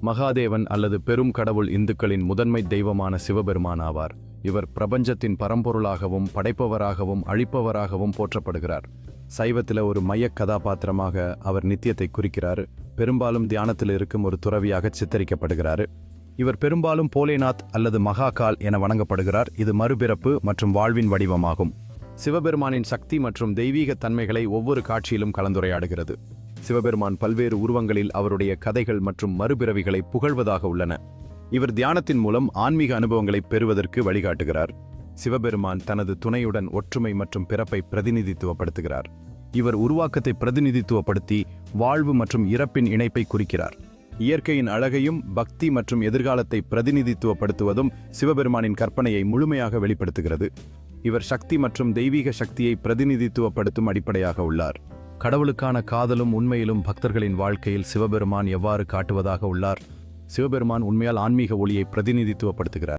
மகாதேவன் அல்லது பெரும் கடவுள் இந்துக்களின் முதன்மை தெய்வமான சிவபெருமான் ஆவார். இவர் பிரபஞ்சத்தின் பரம்பொருளாகவும் படைப்பவராகவும் அழிப்பவராகவும் போற்றப்படுகிறார். சைவத்தில் ஒரு மையக் கதாபாத்திரமாக அவர் நித்தியத்தை குறிக்கிறார். பெரும்பாலும் தியானத்தில் இருக்கும் ஒரு துறவியாக சித்தரிக்கப்படுகிறார். இவர் பெரும்பாலும் போலேநாத் அல்லது மகாகால் என வணங்கப்படுகிறார். இது மறுபிறப்பு மற்றும் வாழ்வின் வடிவமாகும். சிவபெருமானின் சக்தி மற்றும் தெய்வீக தன்மைகளை ஒவ்வொரு காட்சியிலும் கலந்துரையாடுகிறது. சிவபெருமான் பல்வேறு உருவங்களில் அவருடைய கதைகள் மற்றும் மறுபிறவிகளை புகழ்வதாக உள்ளன. இவர் தியானத்தின் மூலம் ஆன்மீக அனுபவங்களை பெறுவதற்கு வழிகாட்டுகிறார். சிவபெருமான் தனது துணையுடன் ஒற்றுமை மற்றும் பிறப்பை பிரதிநிதித்துவப்படுத்துகிறார். இவர் உருவாக்கத்தை பிரதிநிதித்துவப்படுத்தி வாழ்வு மற்றும் இறப்பின் இணைப்பை குறிக்கிறார். இயற்கையின் அழகையும் பக்தி மற்றும் எதிர்காலத்தை பிரதிநிதித்துவப்படுத்துவதும் சிவபெருமானின் கற்பனையை முழுமையாக வெளிப்படுத்துகிறது. இவர் சக்தி மற்றும் தெய்வீக சக்தியை பிரதிநிதித்துவப்படுத்தும் அடிப்படையாக உள்ளார். கடவுளுக்கான காதலும் உண்மையிலும் பக்தர்களின் வாழ்க்கையில் சிவபெருமான் எவ்வாறு காட்டுவதாக உள்ளார். சிவபெருமான் உண்மையால் ஆன்மீக ஒளியை பிரதிநிதித்துவப்படுத்துகிறார்.